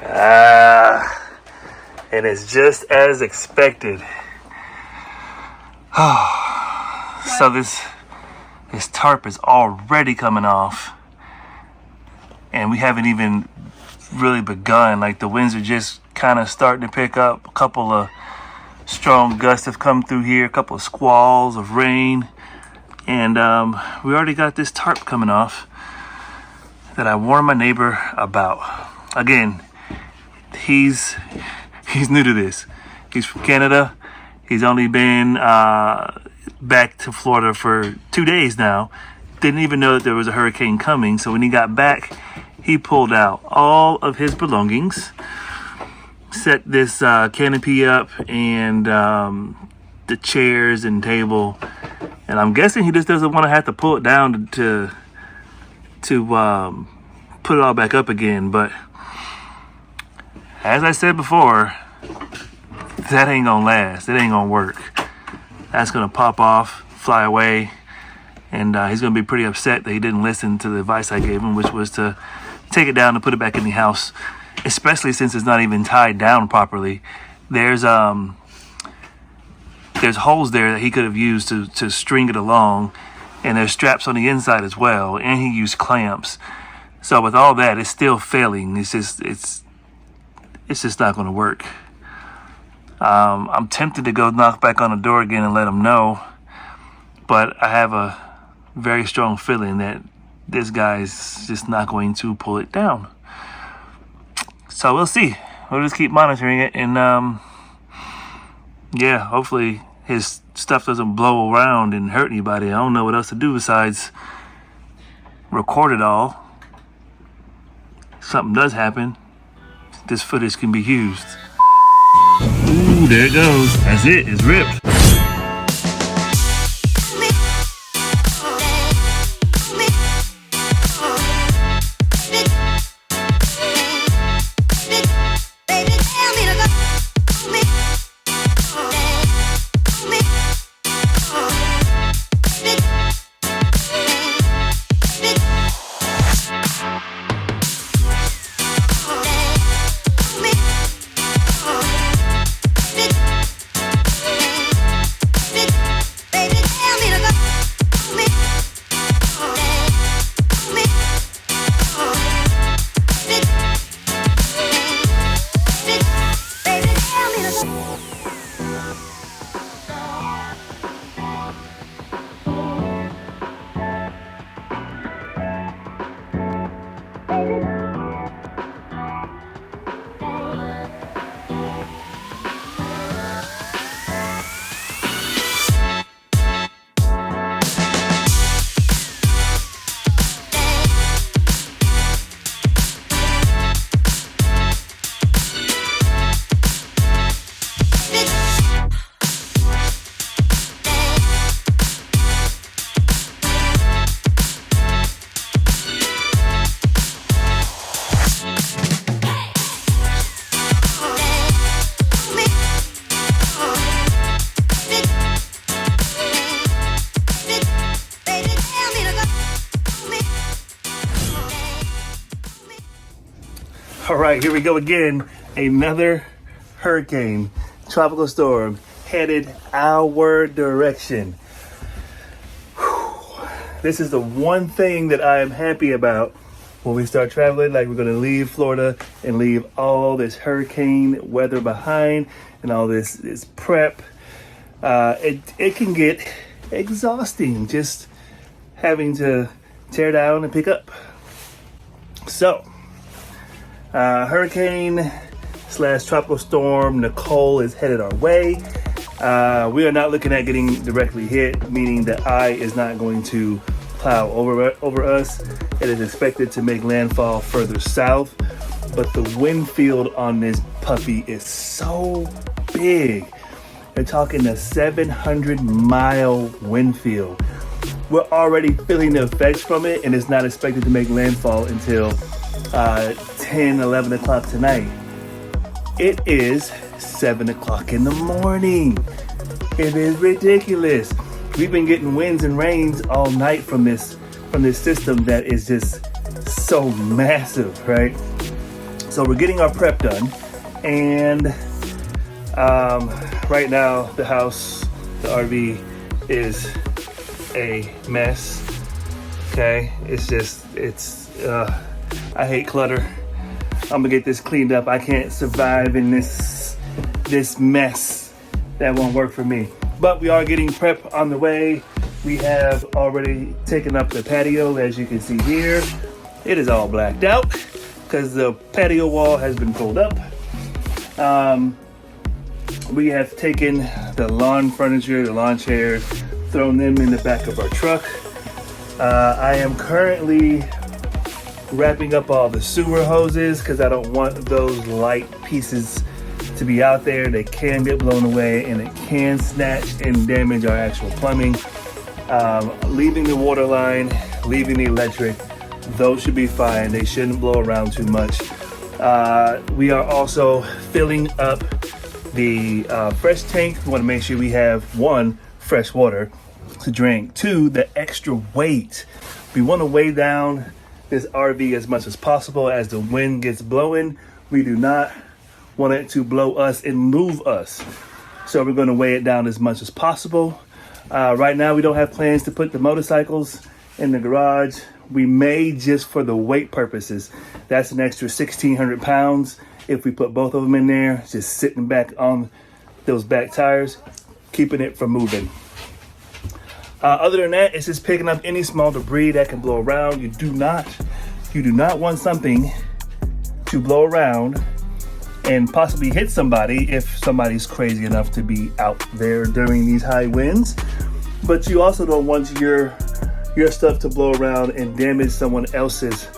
And it's just as expected. So this tarp is already coming off, and we haven't even really begun. Like, the winds are just kind of starting to pick up. A couple of strong gusts have come through here, a couple of squalls of rain, and we already got this tarp coming off that I warned my neighbor about. Again, he's new to this. He's from Canada. He's only been back to Florida for 2 days now. Didn't even know that there was a hurricane coming. So when he got back, he pulled out all of his belongings, set this canopy up and the chairs and table. And I'm guessing he just doesn't want to have to pull it down to put it all back up again. But as I said before, that ain't gonna last. It ain't gonna work. That's gonna pop off, fly away, and he's gonna be pretty upset that he didn't listen to the advice I gave him, which was to take it down and put it back in the house, especially since it's not even tied down properly. There's holes there that he could have used to string it along, and there's straps on the inside as well, and he used clamps. So with all that, it's still failing. It's just not gonna work. I'm tempted to go knock back on the door again and let him know, but I have a very strong feeling that this guy's just not going to pull it down. So we'll see. We'll just keep monitoring it, and yeah, hopefully his stuff doesn't blow around and hurt anybody. I don't know what else to do besides record it all. If something does happen, this footage can be used. Ooh, there it goes. That's it. It's ripped. All right, here we go again. Another hurricane, tropical storm headed our direction. Whew. This is the one thing that I am happy about when we start traveling. Like, we're going to leave Florida and leave all this hurricane weather behind and all this prep. It can get exhausting just having to tear down and pick up. So, hurricane / tropical storm Nicole is headed our way. We are not looking at getting directly hit, meaning the eye is not going to plow over us. It is expected to make landfall further south, but the wind field on this puppy is so big. They're talking a 700-mile wind field. We're already feeling the effects from it, and it's not expected to make landfall until 10, 11 o'clock tonight. It is 7 o'clock in the morning. It is ridiculous. We've been getting winds and rains all night from this system that is just so massive, right? So we're getting our prep done, and right now the house, the RV, is a mess. Okay, I hate clutter. I'm gonna get this cleaned up. I can't survive in this mess. That won't work for me. But we are getting prep on the way. We have already taken up the patio, as you can see here. It is all blacked out because the patio wall has been pulled up. We have taken the lawn furniture, the lawn chairs, thrown them in the back of our truck. I am currently wrapping up all the sewer hoses because I don't want those light pieces to be out there. They can get blown away and it can snatch and damage our actual plumbing. Leaving the water line, leaving the electric, those should be fine. They shouldn't blow around too much. We are also filling up the fresh tank. We want to make sure we have, one, fresh water to drink, two, the extra weight. We want to weigh down this RV as much as possible as the wind gets blowing. We do not want it to blow us and move us. So we're going to weigh it down as much as possible. Right now we don't have plans to put the motorcycles in the garage. We may, just for the weight purposes. That's an extra 1,600 pounds if we put both of them in there, just sitting back on those back tires, keeping it from moving. Other than that, it's just picking up any small debris that can blow around. You do not want something to blow around and possibly hit somebody if somebody's crazy enough to be out there during these high winds. But you also don't want your stuff to blow around and damage someone else's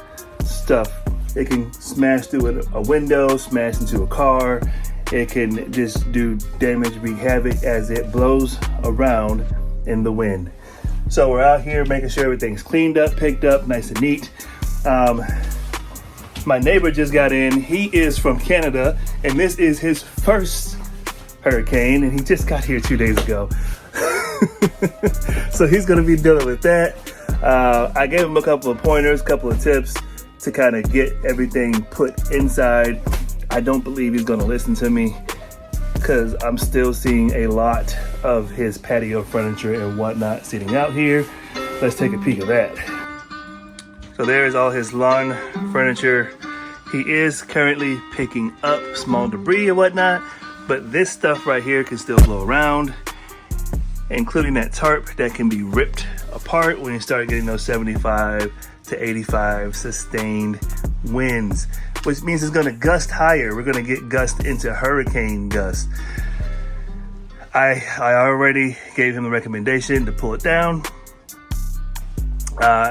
stuff. It can smash through a window, smash into a car. It can just do damage, wreak havoc as it blows around in the wind. So we're out here making sure everything's cleaned up, picked up, nice and neat. My neighbor just got in. He is from Canada, and this is his first hurricane, and he just got here 2 days ago. So he's gonna be dealing with that. I gave him a couple of pointers, couple of tips to kind of get everything put inside. I don't believe he's gonna listen to me because I'm still seeing a lot of his patio furniture and whatnot sitting out here. Let's take a peek of that. So there's all his lawn furniture. He is currently picking up small debris and whatnot, but this stuff right here can still blow around, including that tarp that can be ripped apart when you start getting those 75 to 85 sustained winds, which means it's gonna gust higher. We're gonna get gust into hurricane gust. I already gave him the recommendation to pull it down.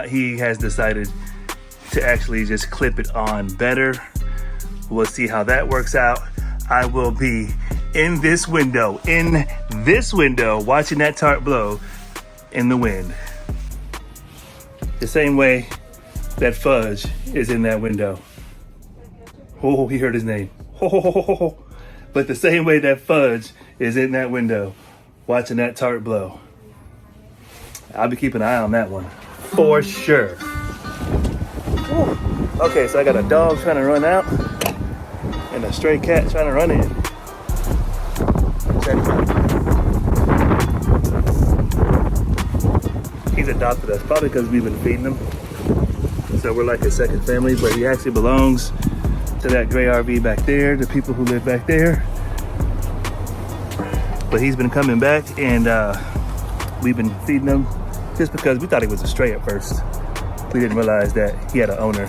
He has decided to actually just clip it on better. We'll see how that works out. I will be in this window, watching that tarp blow in the wind. The same way that Fudge is in that window. Oh, he heard his name. Oh, but the same way that Fudge is in that window, watching that tarp blow. I'll be keeping an eye on that one, for sure. Whew. Okay, so I got a dog trying to run out and a stray cat trying to run in. Check it out. He's adopted us, probably because we've been feeding him. So we're like a second family, but he actually belongs to that gray RV back there, the people who live back there. But he's been coming back, and we've been feeding him just because we thought he was a stray at first. We didn't realize that he had an owner,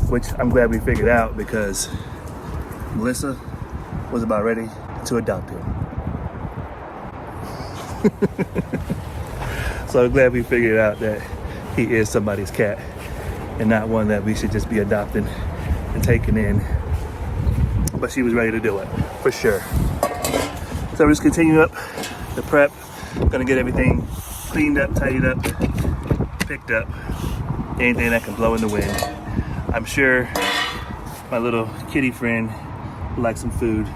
which I'm glad we figured out because Melissa was about ready to adopt him. So I'm glad we figured out that he is somebody's cat and not one that we should just be adopting and taking in. But she was ready to do it, for sure. So we're just continuing up the prep. Gonna get everything cleaned up, tidied up, picked up. Anything that can blow in the wind. I'm sure my little kitty friend would like some food.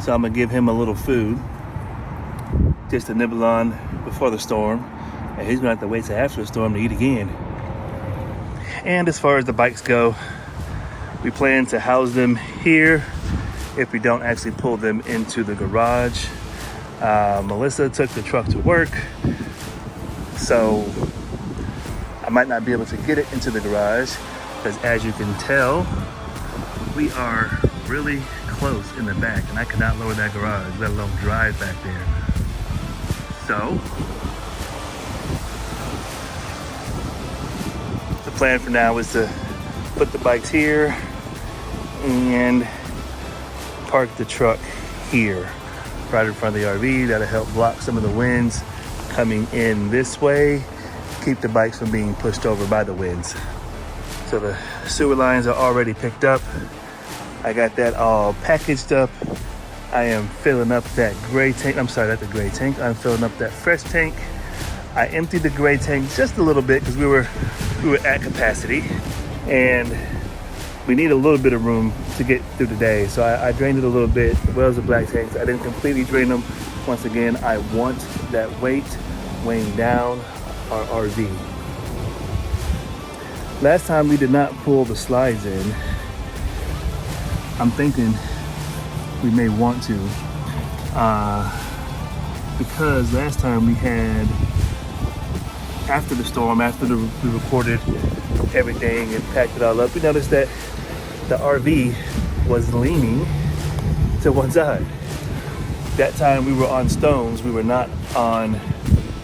So I'm gonna give him a little food just to nibble on before the storm. And he's gonna have to wait till after the storm to eat again. And as far as the bikes go, We plan to house them here if we don't actually pull them into the garage. Melissa took the truck to work, so I might not be able to get it into the garage because, as you can tell, we are really close in the back and I cannot lower that garage, let alone drive back there. So the plan for now is to put the bikes here and park the truck here right in front of the RV. That'll help block some of the winds coming in this way, keep the bikes from being pushed over by the winds. So the sewer lines are already picked up. I got that all packaged up. I am filling up that gray tank. I'm sorry, not the gray tank. I'm filling up that fresh tank. I emptied the gray tank just a little bit because we were at capacity, and we need a little bit of room to get through the day. So I drained it a little bit, as well as the black tanks. I didn't completely drain them. Once again, I want that weight weighing down our RV. Last time we did not pull the slides in. I'm thinking we may want to, because last time we had, after the storm, we recorded everything and packed it all up, we noticed that the RV was leaning to one side. That time we were on stones, we were not on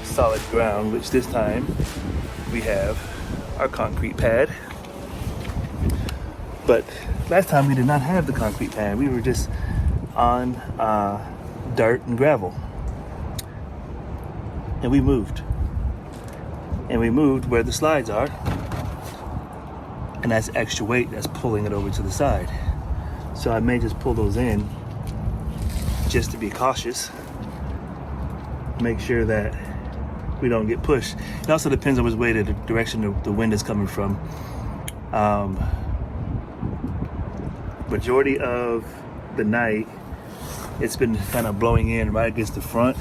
solid ground, which this time we have our concrete pad. But last time we did not have the concrete pad. We were just on dirt and gravel. And we moved. And we moved where the slides are. And that's extra weight that's pulling it over to the side. So I may just pull those in just to be cautious. Make sure that we don't get pushed. It also depends on which way the direction the wind is coming from. Majority of the night, it's been kind of blowing in right against the front.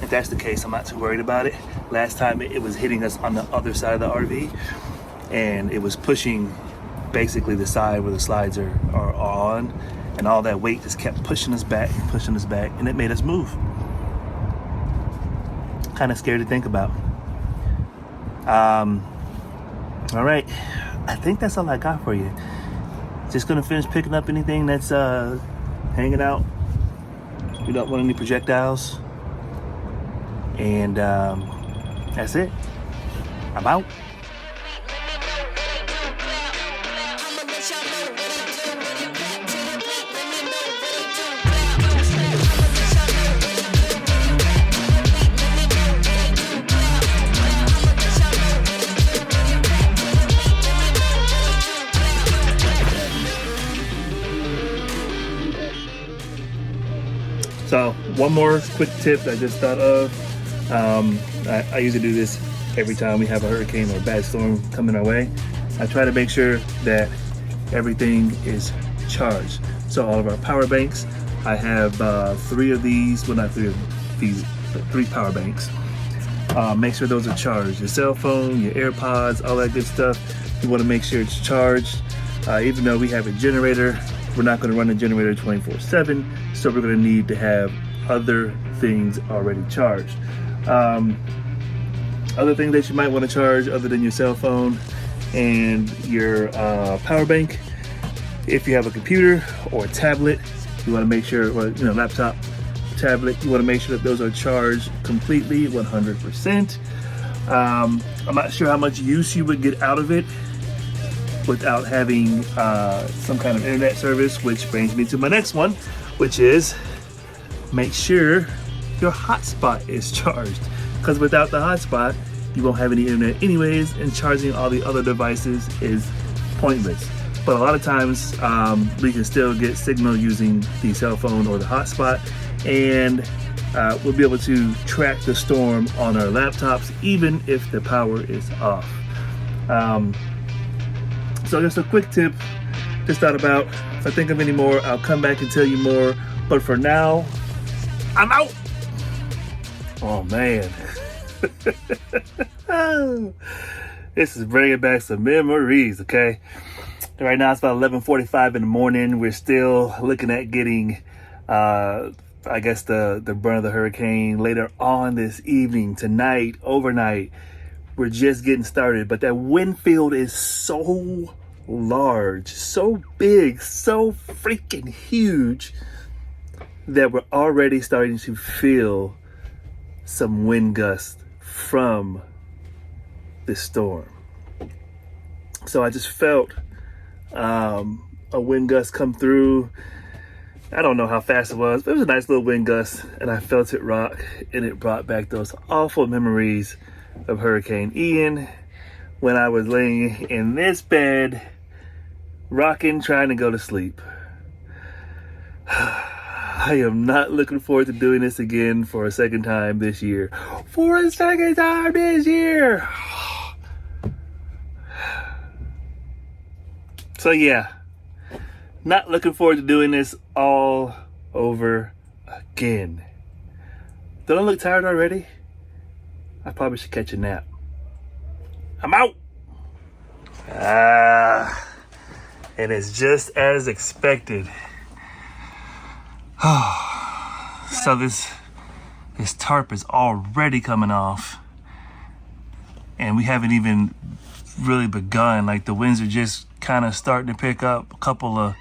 If that's the case, I'm not too worried about it. Last time it was hitting us on the other side of the RV, and it was pushing basically the side where the slides are on, and all that weight just kept pushing us back, and it made us move. Kind of scary to think about. All right, I think that's all I got for you. Just gonna finish picking up anything that's hanging out. We don't want any projectiles. And that's it. I'm out. So one more quick tip that I just thought of. I usually do this every time we have a hurricane or a bad storm coming our way. I try to make sure that everything is charged. So all of our power banks, I have three power banks. Make sure those are charged. Your cell phone, your AirPods, all that good stuff. You want to make sure it's charged. Even though we have a generator, we're not going to run the generator 24/7, so we're going to need to have other things already charged. Other things that you might want to charge other than your cell phone and your power bank. If you have a computer or a tablet, you want to make sure, or laptop, tablet, you want to make sure that those are charged completely, 100%. I'm not sure how much use you would get out of it without having some kind of internet service, which brings me to my next one, which is make sure your hotspot is charged, because without the hotspot you won't have any internet anyways, and charging all the other devices is pointless. But a lot of times we can still get signal using the cell phone or the hotspot, and we'll be able to track the storm on our laptops even if the power is off. So just a quick tip, just thought about. If I think of any more, I'll come back and tell you more. But for now, I'm out. Oh man. This is bringing back some memories, okay? Right now it's about 11:45 in the morning. We're still looking at getting, I guess, the brunt of the hurricane later on this evening, tonight, overnight. We're just getting started, but that wind field is so large, so big, so freaking huge that we're already starting to feel some wind gusts from this storm. So I just felt a wind gust come through. I don't know how fast it was, but it was a nice little wind gust, and I felt it rock, and it brought back those awful memories of Hurricane Ian when I was laying in this bed, rocking, trying to go to sleep. I am not looking forward to doing this again for a second time this year. For a second time this year! So yeah, not looking forward to doing this all over again. Don't I look tired already? I probably should catch a nap. I'm out! And it's just as expected. So this tarp is already coming off, and we haven't even really begun. Like, the winds are just kind of starting to pick up. A couple of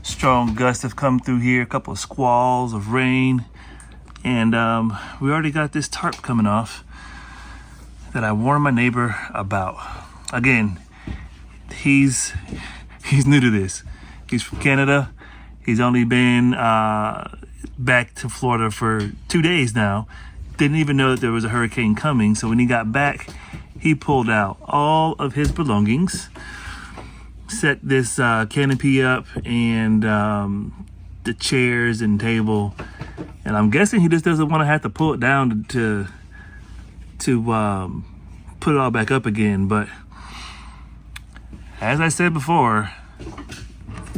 strong gusts have come through here, a couple of squalls of rain, and we already got this tarp coming off that I warned my neighbor about. Again, he's new to this. He's from Canada. He's only been back to Florida for 2 days now. Didn't even know that there was a hurricane coming. So when he got back, he pulled out all of his belongings, set this canopy up, and the chairs and table. And I'm guessing he just doesn't want to have to pull it down to put it all back up again. But as I said before,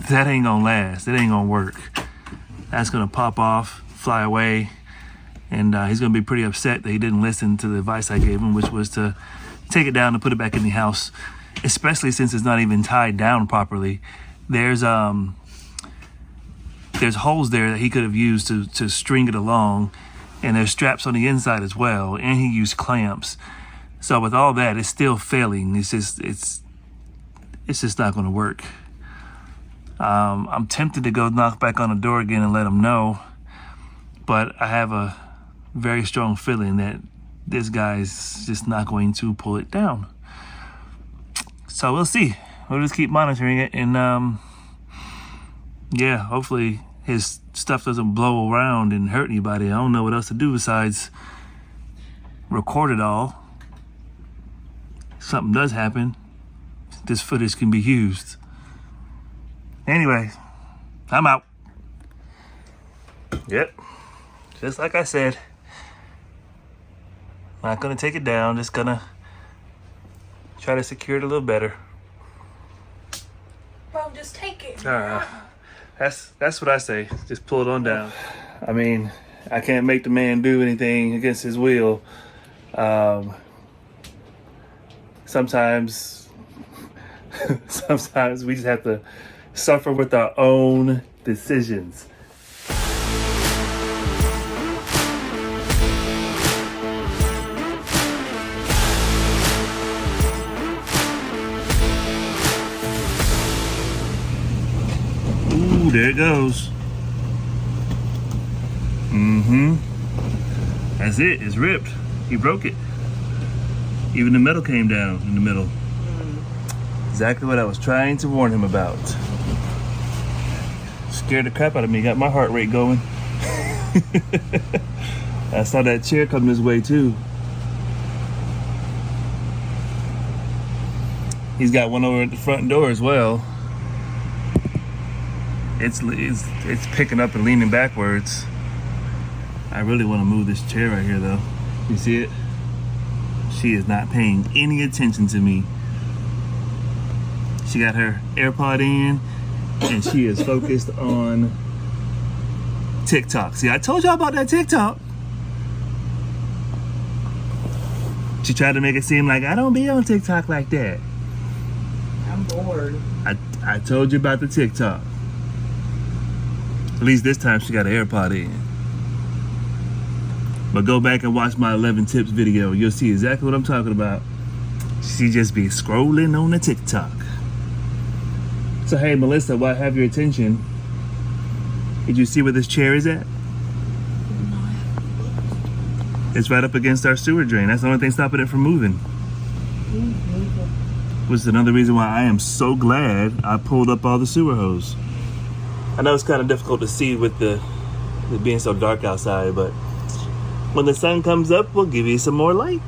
that ain't gonna last. It ain't gonna work. That's gonna pop off, fly away, and he's gonna be pretty upset that he didn't listen to the advice I gave him, which was to take it down and put it back in the house, especially since it's not even tied down properly. There's holes there that he could have used to string it along, and there's straps on the inside as well, and he used clamps. So with all that, it's still failing. It's just not gonna work. I'm tempted to go knock back on the door again and let him know, but I have a very strong feeling that this guy's just not going to pull it down. So we'll see. We'll just keep monitoring it, and yeah, hopefully his stuff doesn't blow around and hurt anybody. I don't know what else to do besides record it all. If something does happen, this footage can be used. Anyway, I'm out. Yep, just like I said, not gonna take it down, just gonna try to secure it a little better. Bro, just take it. That's what I say, just pull it on down. I mean, I can't make the man do anything against his will. Sometimes we just have to suffer with our own decisions. Ooh, there it goes. That's it. It's ripped. He broke it. Even the metal came down in the middle. Exactly what I was trying to warn him about. Scared the crap out of me. Got my heart rate going. I saw that chair coming his way too. He's got one over at the front door as well. It's picking up and leaning backwards. I really want to move this chair right here though. You see it? She is not paying any attention to me. She got her AirPod in, and she is focused on TikTok. See, I told y'all about that TikTok. She tried to make it seem like I don't be on TikTok like that. I'm bored. I told you about the TikTok. At least this time she got an AirPod in. But go back and watch my 11 tips video. You'll see exactly what I'm talking about. She just be scrolling on the TikTok. So hey, Melissa, while I have your attention, did you see where this chair is at? It's right up against our sewer drain. That's the only thing stopping it from moving. Which is another reason why I am so glad I pulled up all the sewer hose. I know it's kind of difficult to see with it being so dark outside, but when the sun comes up, we'll give you some more light.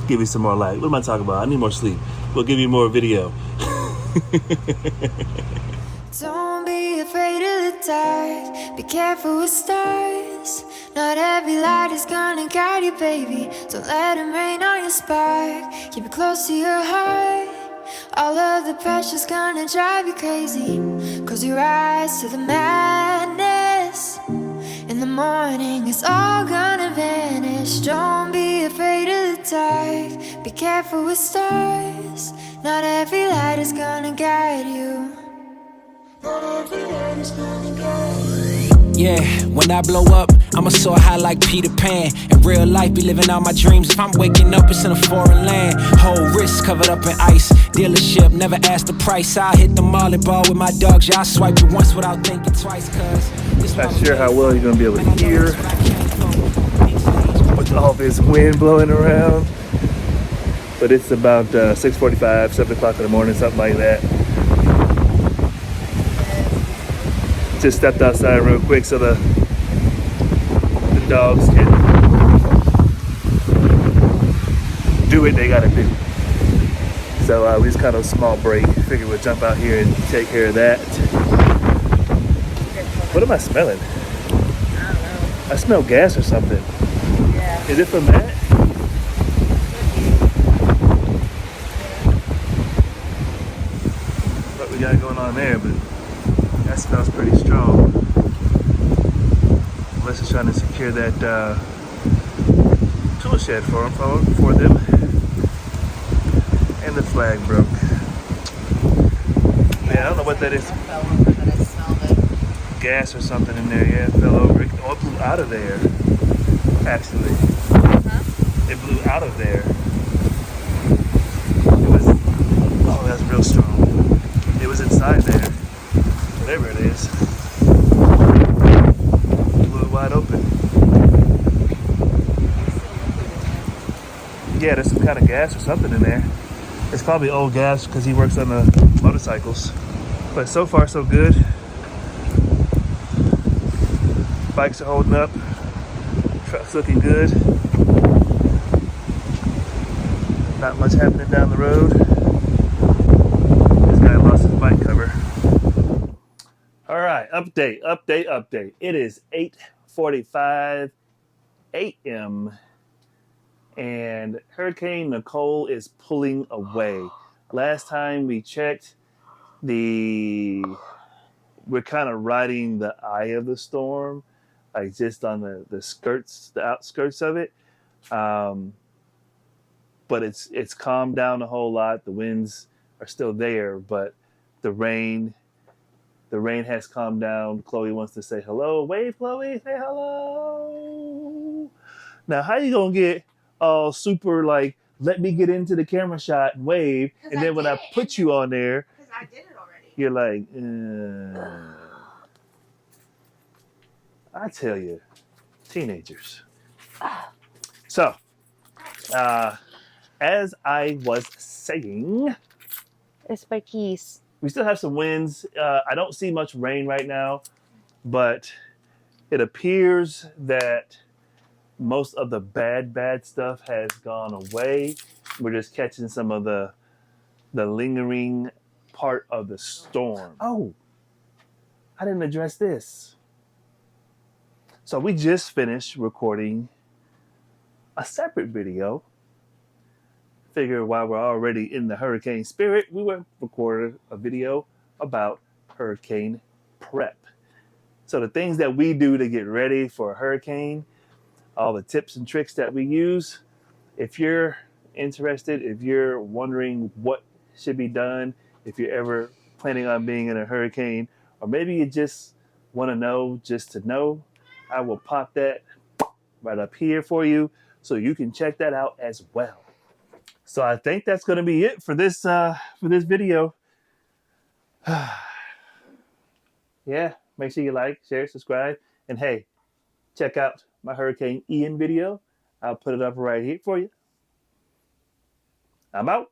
Give you some more light. What am I talking about? I need more sleep. We'll give you more video. Don't be afraid of the dark. Be careful with stars. Not every light is gonna guide you, baby. Don't let them rain on your spark. Keep it close to your heart. All of the pressure's gonna drive you crazy. Close your eyes to the madness. In the morning, it's all gonna vanish. Don't be afraid of the dark. Be careful with stars. Not every light is gonna guide you. Not every light is gonna guide you. Yeah, when I blow up, I'ma soar high like Peter Pan. In real life, be living out my dreams. If I'm waking up, it's in a foreign land. Whole wrist covered up in ice. Dealership, never ask the price. I hit the molly ball with my dogs. Yeah, I swipe it once without thinking twice. Cause not sure how well you're gonna be able to hear with all this wind blowing around. But it's about 6:45, 7 o'clock in the morning, something like that. Just stepped outside real quick so the dogs can do what they gotta do. So we just kind of a small break. Figured we'll jump out here and take care of that. What am I smelling? I don't know. I smell gas or something. Yeah. Is it from that? What we got going on there, but that smells pretty strong. Melissa's trying to secure that tool shed for them. And the flag broke. Yeah, I don't know what that is. Fell over, but I smelled it. Gas or something in there. Yeah, it fell over. It blew out of there. Actually, it blew out of there. It was. Oh, that's real strong. It was inside there. Whatever it is. Blew it wide open. Yeah, there's some kind of gas or something in there. It's probably old gas because he works on the motorcycles. But so far so good. Bikes are holding up. Truck's looking good. Not much happening down the road. This guy lost his bike cover. All right, update. It is 8:45 a.m. and Hurricane Nicole is pulling away. Last time we checked, we're kind of riding the eye of the storm, like just on the outskirts of it. But it's calmed down a whole lot. The winds are still there, but the rain has calmed down. Chloe wants to say hello. Wave, Chloe, say hello. Now, how you gonna get all super like, let me get into the camera shot and wave, and then when I put you on there, Because I did it already. you're like, I tell you, teenagers. So, as I was saying, It's my keys. we still have some winds. I don't see much rain right now, but it appears that most of the bad stuff has gone away. We're just catching some of the lingering part of the storm. Oh, I didn't address this. So we just finished recording a separate video. Figure while we're already in the hurricane spirit, we went recorded a video about hurricane prep. So the things that we do to get ready for a hurricane, all the tips and tricks that we use. If you're interested, if you're wondering what should be done if you're ever planning on being in a hurricane, or maybe you just want to know just to know. I will pop that right up here for you so you can check that out as well. So I think that's going to be it for this video. Yeah, make sure you like, share, subscribe, and hey, check out my Hurricane Ian video. I'll put it up right here for you. I'm out.